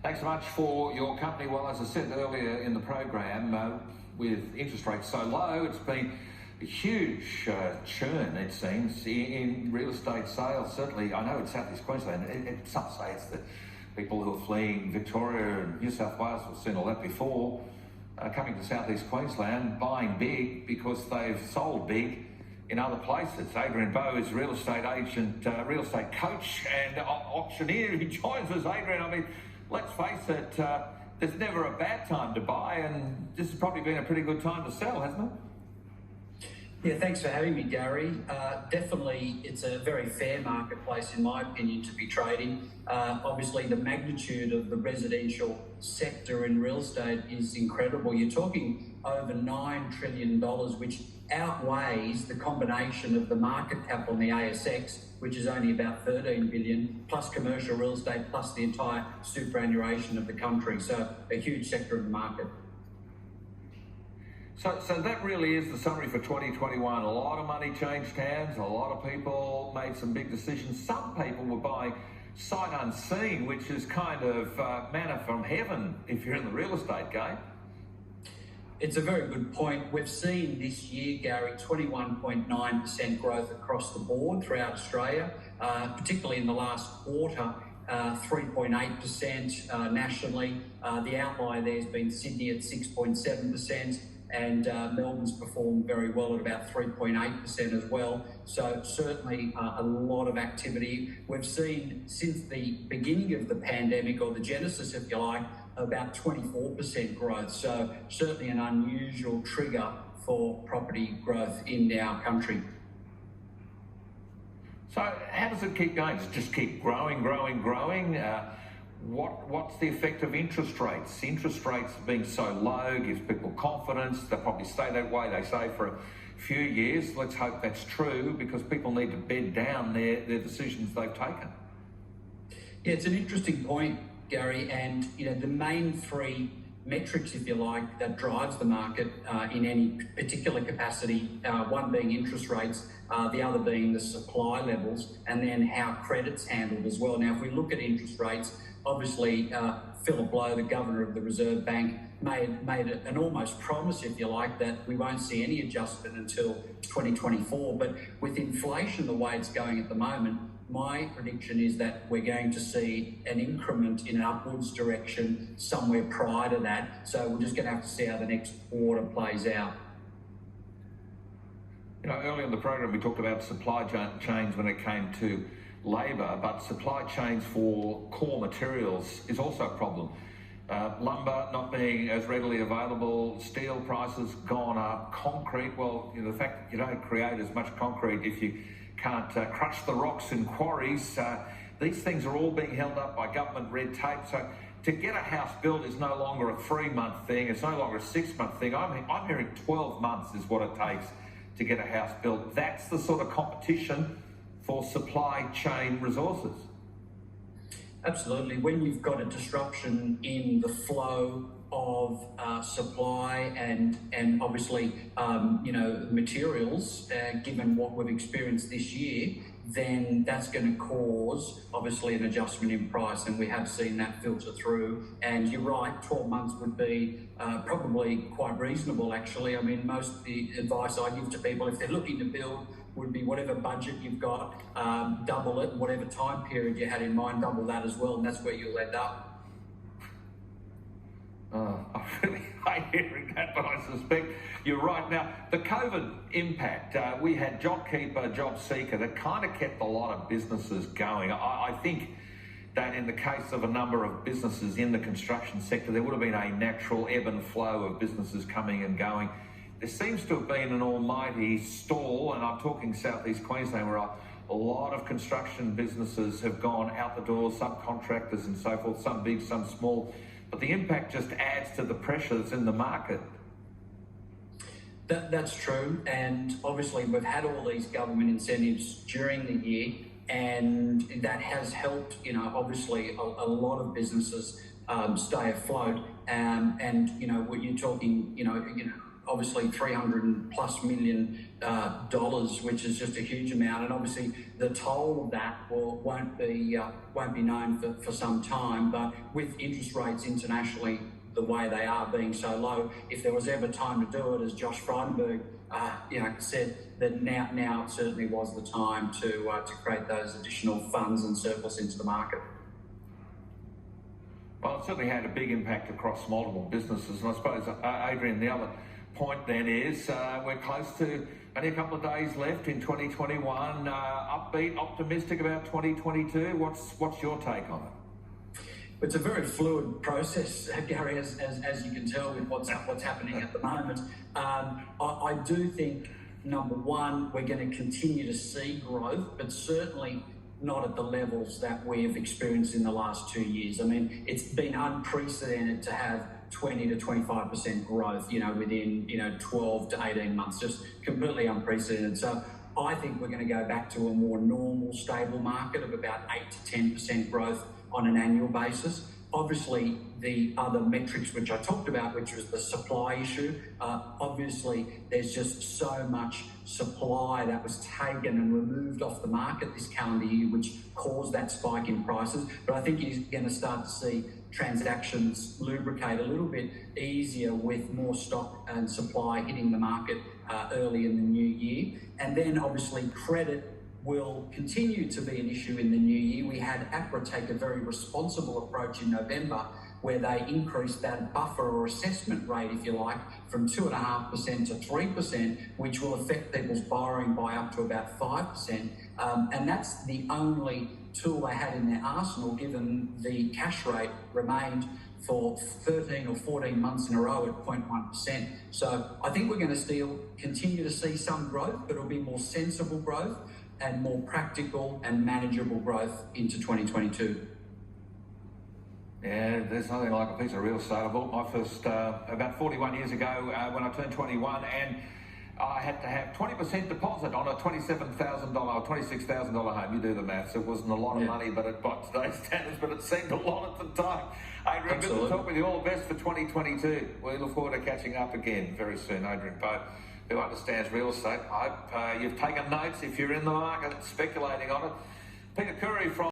Thanks so much for your company. Well, as I said earlier in the program, with interest rates so low, it's been a huge churn, it seems, in real estate sales. Certainly, I know in South East Queensland, some say it's the people who are fleeing Victoria and New South Wales, we've seen all that before, coming to South East Queensland, buying big because they've sold big in other places. Adrian Bo is real estate agent, real estate coach and auctioneer. He joins us. Adrian, I mean, let's face it, there's never a bad time to buy, and this has probably been a pretty good time to sell, hasn't it? Yeah, thanks for having me, Gary. Definitely, it's a very fair marketplace, in my opinion, to be trading. Obviously, the magnitude of the residential sector in real estate is incredible. You're talking over $9 trillion, which outweighs the combination of the market cap on the ASX, which is only about 13 billion, plus commercial real estate, plus the entire superannuation of the country. So a huge sector of the market. So that really is the summary for 2021. A lot of money changed hands. A lot of people made some big decisions. Some people were buying sight unseen, which is kind of manna from heaven if you're in the real estate game. It's a very good point. We've seen this year, Gary, 21.9% growth across the board throughout Australia, particularly in the last quarter, 3.8% nationally. The outlier there has been Sydney at 6.7%. And Melbourne's performed very well at about 3.8% as well. So certainly a lot of activity. We've seen since the beginning of the pandemic, or the genesis, if you like, about 24% growth. So certainly an unusual trigger for property growth in our country. So how does it keep going? Does it just keep growing? What's the effect of interest rates? Interest rates being so low gives people confidence. They'll probably stay that way, they say, for a few years. Let's hope that's true, because people need to bed down their decisions they've taken. Yeah, it's an interesting point, Gary, and the main three metrics, if you like, that drives the market in any particular capacity, one being interest rates, the other being the supply levels, and then how credit's handled as well. Now, if we look at interest rates, obviously Philip Lowe, the Governor of the Reserve Bank, made an almost promise, if you like, that we won't see any adjustment until 2024. But with inflation the way it's going at the moment, my prediction is that we're going to see an increment in an upwards direction somewhere prior to that. So we're just going to have to see how the next quarter plays out. Earlier in the program, we talked about supply chains when it came to labour, but supply chains for core materials is also a problem. Lumber not being as readily available, steel prices gone up, concrete, well, the fact that you don't create as much concrete if you can't crush the rocks in quarries, these things are all being held up by government red tape. So to get a house built is no longer a 3-month thing, it's no longer a 6-month thing. I'm hearing 12 months is what it takes to get a house built. That's the sort of competition for supply chain resources. Absolutely. When you've got a disruption in the flow of supply and obviously materials, given what we've experienced this year, then that's going to cause obviously an adjustment in price, and we have seen that filter through. And you're right, 12 months would be probably quite reasonable, actually. I mean, most of the advice I give to people, if they're looking to build, would be whatever budget you've got, double it, whatever time period you had in mind, double that as well, and that's where you'll end up. I really hate hearing that, but I suspect you're right. Now, the COVID impact, we had JobKeeper, JobSeeker, that kind of kept a lot of businesses going. I think that in the case of a number of businesses in the construction sector, there would have been a natural ebb and flow of businesses coming and going. There seems to have been an almighty stall, and I'm talking South East Queensland, where a lot of construction businesses have gone out the door, subcontractors and so forth, some big, some small. But the impact just adds to the pressures in the market. That's true, and obviously we've had all these government incentives during the year, and that has helped, obviously a lot of businesses stay afloat. And what you're talking, obviously $300+ million, which is just a huge amount, and obviously the toll of that won't be known for some time. But with interest rates internationally the way they are being so low, if there was ever time to do it, as Josh Frydenberg said, that now it certainly was the time to create those additional funds and surplus into the market. Well, it certainly had a big impact across multiple businesses, and I suppose, Adrian, the other point then is we're close to only a couple of days left in 2021. Upbeat, optimistic about 2022. What's your take on it? It's a very fluid process, Gary, as you can tell with what's happening at the moment. I do think, number one, we're going to continue to see growth, but certainly not at the levels that we've experienced in the last 2 years. I mean, it's been unprecedented to have 20 to 25% growth, within 12 to 18 months, just completely unprecedented. So I think we're going to go back to a more normal, stable market of about 8 to 10% growth on an annual basis. Obviously, the other metrics which I talked about, which was the supply issue, obviously there's just so much supply that was taken and removed off the market this calendar year, which caused that spike in prices. But I think you're going to start to see transactions lubricate a little bit easier with more stock and supply hitting the market early in the new year. And then obviously credit will continue to be an issue in the new year. We had APRA take a very responsible approach in November, where they increased that buffer or assessment rate, if you like, from 2.5% to 3%, which will affect people's borrowing by up to about 5%. And that's the only tool they had in their arsenal, given the cash rate remained for 13 or 14 months in a row at 0.1%. So I think we're going to still continue to see some growth, but it'll be more sensible growth and more practical and manageable growth into 2022. Yeah, there's nothing like a piece of real estate. I bought my first about 41 years ago when I turned 21, and I had to have 20% deposit on a $27,000 or $26,000 home. You do the maths. It wasn't a lot of money, but by today's standards, but it seemed a lot at the time. Adrian, good to talk with you. All the best for 2022. We look forward to catching up again very soon. Adrian Bo, who understands real estate. I hope you've taken notes if you're in the market speculating on it. Peter Curry from